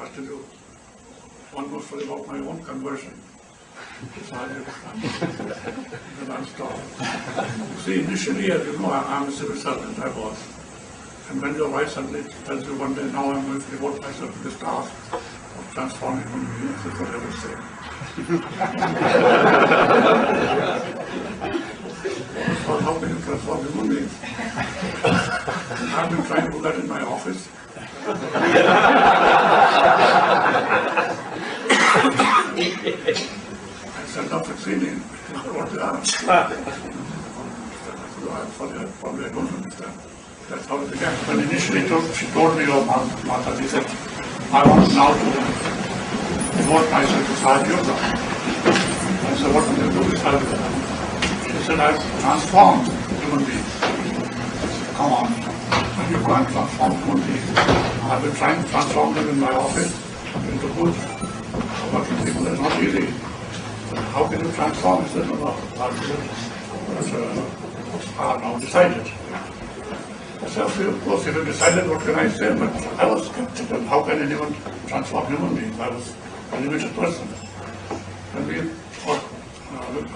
I'll tell you one more story about my own conversion to Sahajayog. Then I'll stop. See, initially, as you know, I'm a civil servant, I was. And when your wife suddenly tells you one day, now I'm going to devote myself to this task of transforming human beings, that's what I would say. So how can you transform human beings? I've been trying to do that in my office. I said, not succeeding. What they are. Probably I don't understand. That's how it began. When initially she told me, oh, Mataji said, I want now to devote myself to Sahajayog. I said, what will you do with Sahajayog? She said, I've transformed human beings. I said, come on, you can't transform human beings. I've been trying to transform them in my office into good working people. That's not easy. How can you transform? He said, no, I'll do it. But now decided. So, of course, if you decided, what can I say? But I was skeptical. How can anyone transform human beings? I was a limited person. And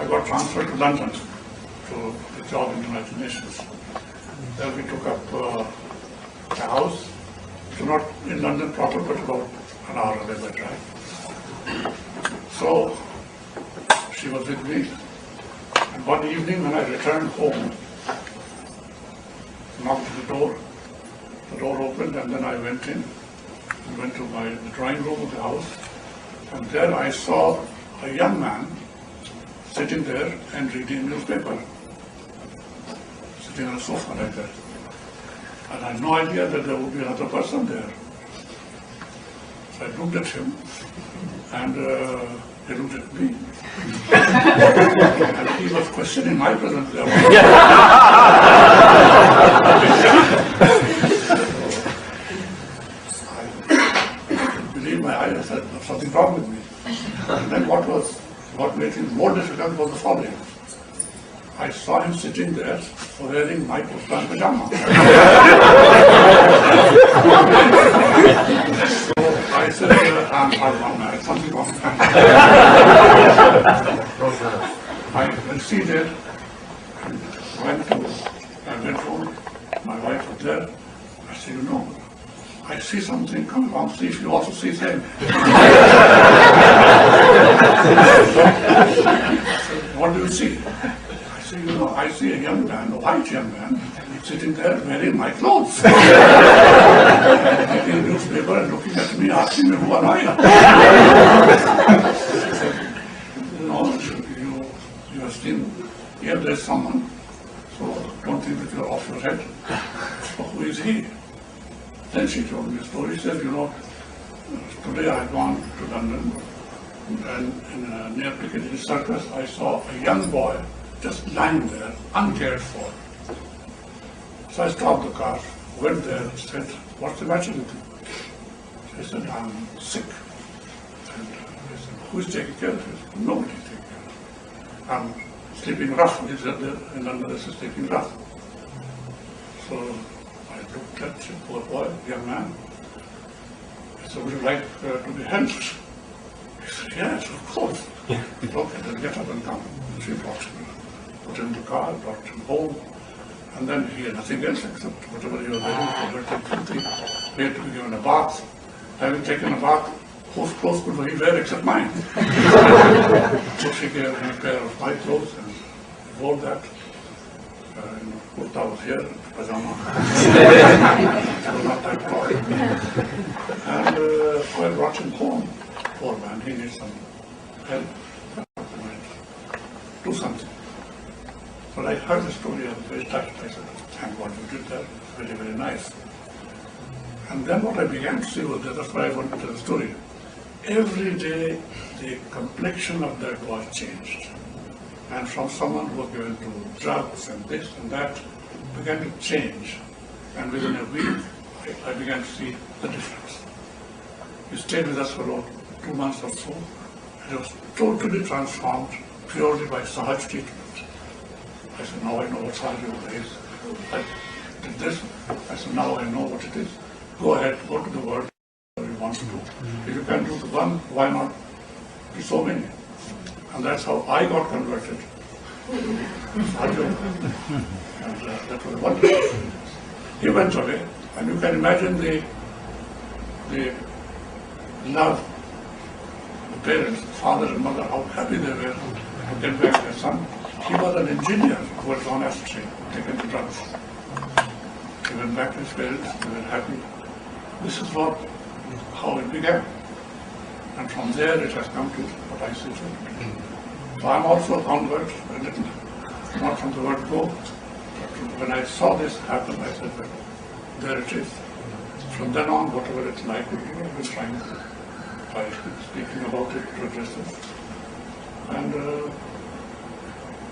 I got transferred to London to the job in the United Nations. There we took up a house, so not in London proper, but about an hour away by drive. So she was with me. And one evening when I returned home, knocked at the door opened, and then I went in and went to the drawing room of the house, and there I saw a young man sitting there and reading a newspaper, sitting on a sofa like that. And I had no idea that there would be another person there. So I looked at him, and he looked at me. And he was questioning my presence there. I believe my eyes. I said, there's something wrong with me. And then what made things more difficult was the following. I saw him sitting there wearing my Pakistan pajama. So I said, I'm married, something wrong. I proceeded and went home. My wife was there. I said, you know, I see something come along, see if you also see same. What do you see? I said, you know, I see a young man, a white young man, sitting there wearing my clothes. Reading a newspaper and looking at me, asking me who am I? You know, you have seen, here there's someone, so don't think that you're off your head. So who is he? Then she told me a story. She said, you know, today I had gone to London, and near Piccadilly Circus, I saw a young boy just lying there, uncared for. So I stopped the car, went there and said, what's the matter with you? She said, I'm sick. And I said, who's taking care of you? Nobody's taking care of you. I'm sleeping rough. He said there, and another is sleeping rough. So I looked at the poor boy, young man. I said, would you like to be helped? He said, yes, of course. Okay, then get up and come. She brought him, put him in the car, brought him home. And then he had nothing else except whatever he was wearing, filthy. He had to be given a bath. Having taken a bath, whose clothes could he wear except mine? So she gave him a pair of my clothes and he wore that. Kurta was here, pajama. It was not that tall. And so I brought him home. Poor man, he needs some help. Do something. But I heard the story, I was very touched. I said, thank God you did that. It's very, very nice. And then what I began to see was that, that's why I wanted to tell the story. Every day, the complexion of that boy changed. And from someone who was given to drugs and this and that, began to change. And within a week, I began to see the difference. He stayed with us for about 2 months or so. He was totally transformed purely by Sahaj treatment. I said, now I know what Sahajayog is. I did this. I said, now I know what it is. Go ahead, go to the world wherever you want. wants to do. If you can do one, why not do so many? And that's how I got converted. Sahajayog. And that was wonderful. He went away, and you can imagine the love, the parents, father and mother, how happy they were to get back their son. He was an engineer who was on acid, taken to drugs. He went back to his parents, they were happy. This is how it began. And from there it has come to what I see today. So I'm also a convert, a little, not from the word go, but when I saw this happen, I said, well, there it is. From then on, whatever it's like, we're trying by speaking about it to address it. And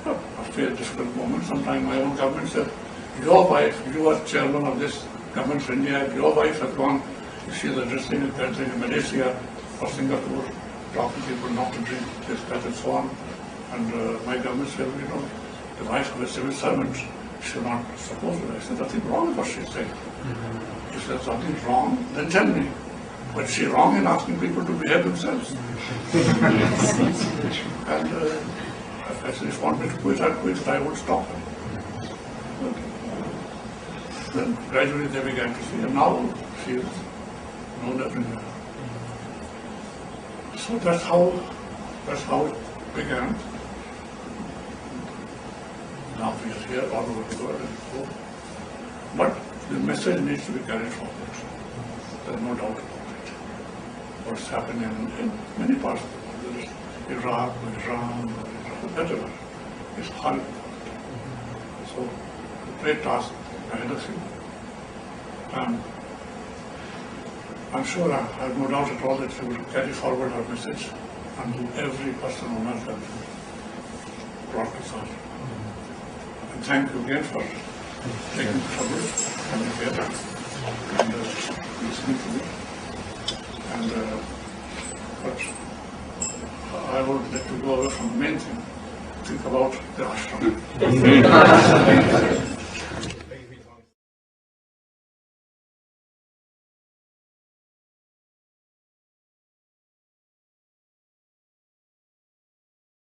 a fairly difficult moment. Sometimes my own government said, your wife, you are chairman of this government of India, your wife has gone, she is addressing a country in Malaysia or Singapore, talking to people not to drink this, that and so on. And my government said, the wife of a civil servant should not suppose it. I said, nothing wrong with what she's saying. If there's something wrong, then tell me. But she's wrong in asking people to behave themselves. And I said, if you want me to quit, I'll quit, I won't stop her. Then gradually they began to see, and now she is known everywhere. So that's how it began. Now we are here all over the world. But the message needs to be carried forward. There's no doubt about it. What's happening in many parts of the world, there is Iraq, Iran, whatever, is horrible. So the great task ahead of you. And I'm sure, I have no doubt at all that you will carry forward our message and to every person on earth that brought this on. And thank you again for taking the trouble coming here and listening to me. And but I would like to go away from the main thing, think about the ashram.